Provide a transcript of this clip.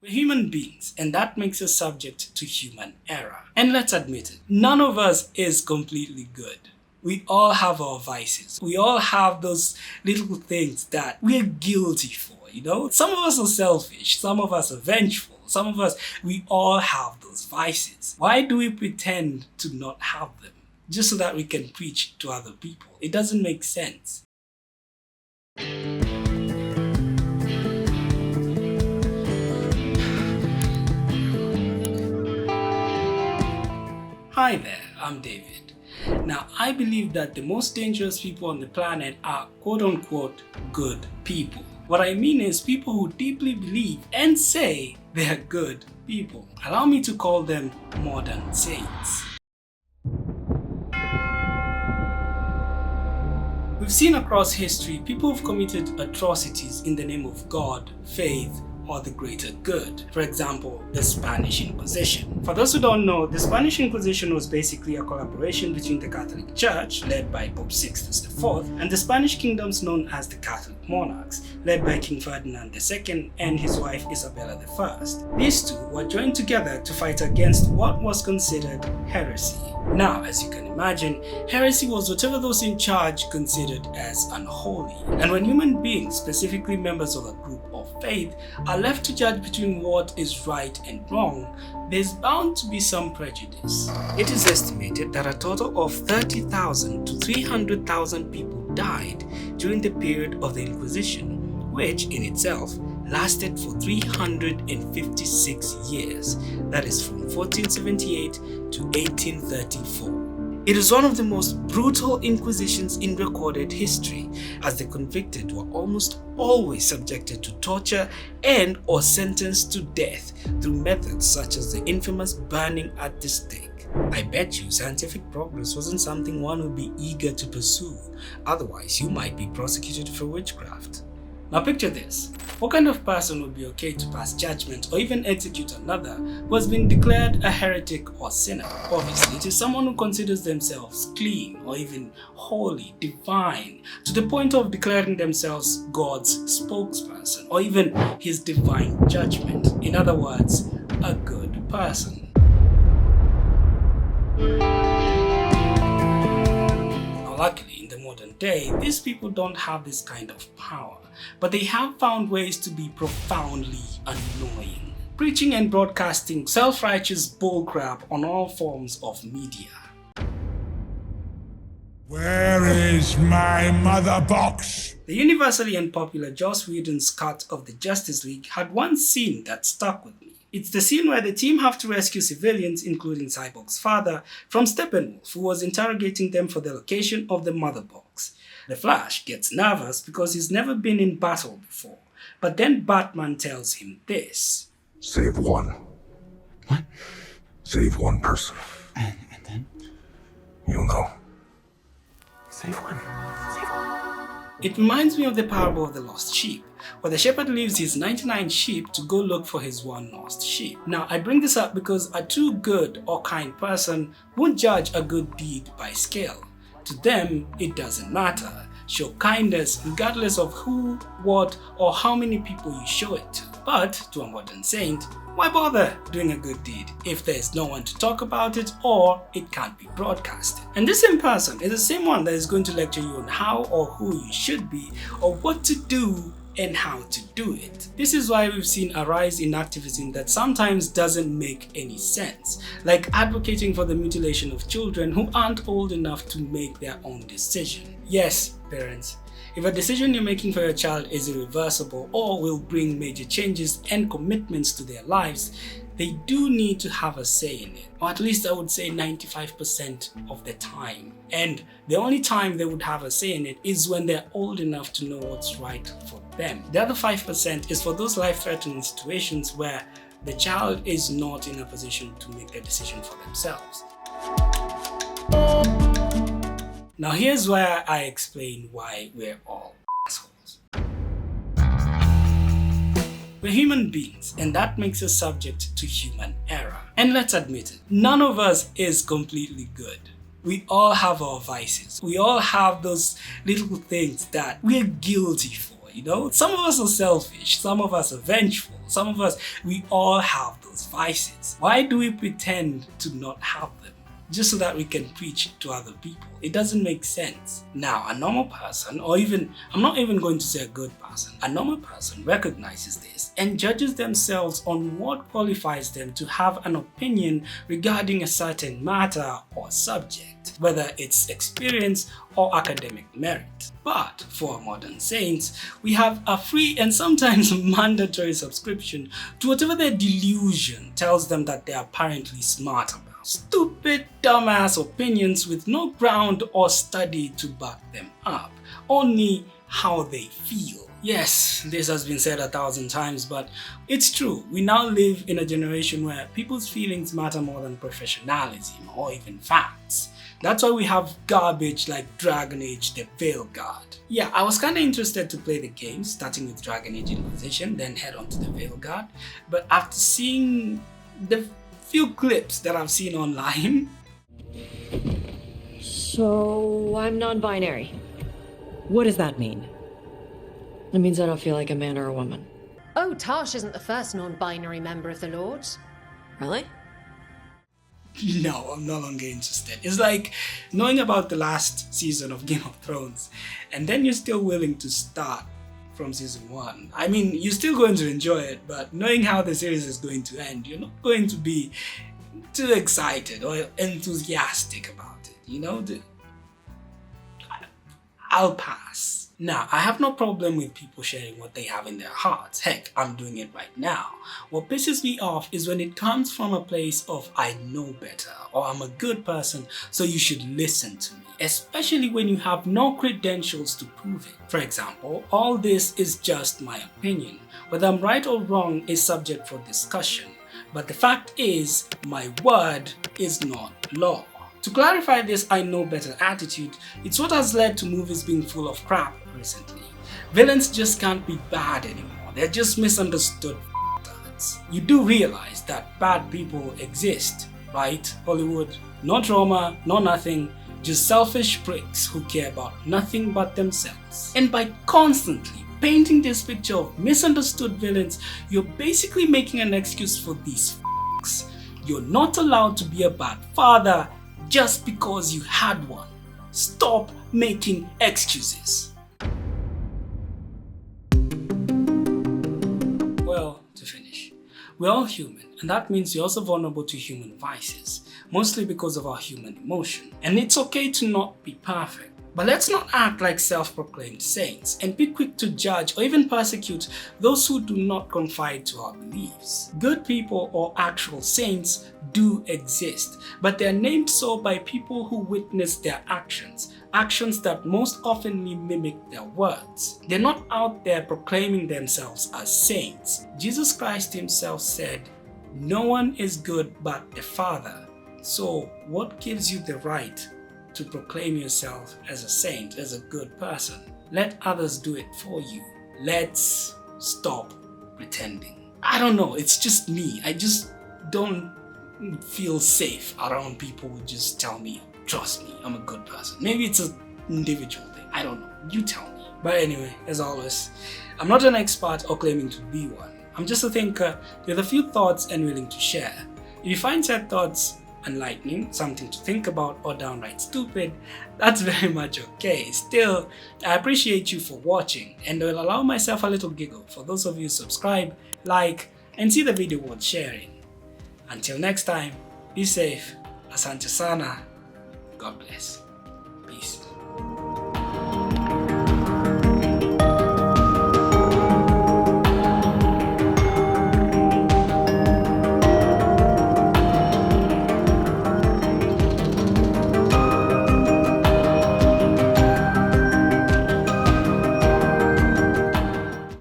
We're human beings, and that makes us subject to human error. And let's admit it, none of us is completely good. We all have our vices. We all have those little things that we're guilty for, Some of us are selfish, some of us are vengeful, some of us, we all have those vices. Why do we pretend to not have them? Just so that we can preach to other people. It doesn't make sense. Hi there, I'm David. Now, I believe that the most dangerous people on the planet are quote-unquote good people. What I mean is people who deeply believe and say they are good people. Allow me to call them modern saints. We've seen across history people who've committed atrocities in the name of God, faith, or the greater good. For example, the Spanish Inquisition. For those who don't know, the Spanish Inquisition was basically a collaboration between the Catholic Church, led by Pope Sixtus IV, and the Spanish kingdoms known as the Catholic monarchs, led by King Ferdinand II and his wife Isabella I. These two were joined together to fight against what was considered heresy. Now, as you can imagine, heresy was whatever those in charge considered as unholy. And when human beings, specifically members of a group of faith, are left to judge between what is right and wrong, there's bound to be some prejudice. It is estimated that a total of 30,000 to 300,000 people died during the period of the Inquisition, which in itself lasted for 356 years, that is from 1478 to 1834. It is one of the most brutal inquisitions in recorded history, as the convicted were almost always subjected to torture and or sentenced to death through methods such as the infamous burning at the stake. I bet you scientific progress wasn't something one would be eager to pursue, otherwise you might be prosecuted for witchcraft. Now picture this. What kind of person would be okay to pass judgment or even execute another who has been declared a heretic or sinner? Obviously, it is someone who considers themselves clean or even holy, divine, to the point of declaring themselves God's spokesperson or even his divine judgment. In other words, a good person. Luckily, in the modern day, these people don't have this kind of power, but they have found ways to be profoundly annoying, preaching and broadcasting self-righteous bullcrap on all forms of media. Where is my mother box? The universally unpopular Joss Whedon's cut of the Justice League had one scene that stuck with me. It's the scene where the team have to rescue civilians, including Cyborg's father, from Steppenwolf, who was interrogating them for the location of the mother box. The Flash gets nervous because he's never been in battle before, but then Batman tells him this. Save one. What? Save one person. And then? You'll know. Save one. It reminds me of the parable of the lost sheep, where the shepherd leaves his 99 sheep to go look for his one lost sheep. Now, I bring this up because a true good or kind person won't judge a good deed by scale. To them, it doesn't matter. Show kindness regardless of who, what, or how many people you show it to. But to a modern saint, why bother doing a good deed if there's no one to talk about it or it can't be broadcasted? And this same person is the same one that is going to lecture you on how or who you should be or what to do and how to do it. This is why we've seen a rise in activism that sometimes doesn't make any sense, like advocating for the mutilation of children who aren't old enough to make their own decision. Yes, parents, if a decision you're making for your child is irreversible or will bring major changes and commitments to their lives, they do need to have a say in it, or at least I would say 95% of the time. And the only time they would have a say in it is when they're old enough to know what's right for them. The other 5% is for those life-threatening situations where the child is not in a position to make the decision for themselves. Now here's where I explain why we're all assholes. We're human beings, and that makes us subject to human error. And let's admit it, none of us is completely good. We all have our vices. We all have those little things that we're guilty for, Some of us are selfish, some of us are vengeful, Some of us, we all have those vices. Why do we pretend to not have them? Just so that we can preach to other people. It doesn't make sense. Now, a normal person, or even, I'm not even going to say a good person, a normal person recognizes this and judges themselves on what qualifies them to have an opinion regarding a certain matter or subject, whether it's experience or academic merit. But for modern saints, we have a free and sometimes mandatory subscription to whatever their delusion tells them that they're apparently smart about. Stupid, dumbass opinions with no ground or study to back them up, only how they feel. Yes, this has been said 1,000 times, but it's true. We now live in a generation where people's feelings matter more than professionalism or even facts. That's why we have garbage like Dragon Age the Veil Guard. Yeah, I was kinda interested to play the game, starting with Dragon Age Inquisition, then head on to the Veil Guard, but after seeing the few clips that I've seen online. So, I'm non-binary. What does that mean? It means I don't feel like a man or a woman. Oh, Tash isn't the first non-binary member of the Lords. Really? No, I'm no longer interested. It's like knowing about the last season of Game of Thrones and then you're still willing to start from season 1. I mean, you're still going to enjoy it, but knowing how the series is going to end, you're not going to be too excited or enthusiastic about it, you know? I'll pass. Now, I have no problem with people sharing what they have in their hearts. Heck, I'm doing it right now. What pisses me off is when it comes from a place of I know better or I'm a good person, so you should listen to me. Especially when you have no credentials to prove it. For example, all this is just my opinion. Whether I'm right or wrong is subject for discussion. But the fact is, my word is not law. To clarify this I know better attitude, it's what has led to movies being full of crap recently. Villains just can't be bad anymore. They're just misunderstood f***tards. You do realize that bad people exist, right? Hollywood, no trauma, no nothing. Just selfish pricks who care about nothing but themselves. And by constantly painting this picture of misunderstood villains, you're basically making an excuse for these f***s. You're not allowed to be a bad father just because you had one. Stop making excuses. Well, to finish, we're all human, and that means you're also vulnerable to human vices, mostly because of our human emotion. And it's okay to not be perfect. But let's not act like self-proclaimed saints and be quick to judge or even persecute those who do not confide to our beliefs. Good people or actual saints do exist, but they're named so by people who witness their actions, actions that most oftenly mimic their words. They're not out there proclaiming themselves as saints. Jesus Christ himself said, "No one is good but the Father." So what gives you the right to proclaim yourself as a saint, as a good person? Let others do it for you. Let's stop pretending. I don't know, it's just me. I just don't feel safe around people who just tell me, trust me, I'm a good person. Maybe it's an individual thing, I don't know, you tell me. But anyway, as always, I'm not an expert or claiming to be one. I'm just a thinker with a few thoughts and willing to share. If you find said thoughts enlightening, something to think about, or downright stupid, that's very much okay. Still, I appreciate you for watching and will allow myself a little giggle for those of you who subscribe, like, and see the video worth sharing. Until next time, be safe, asante sana, God bless.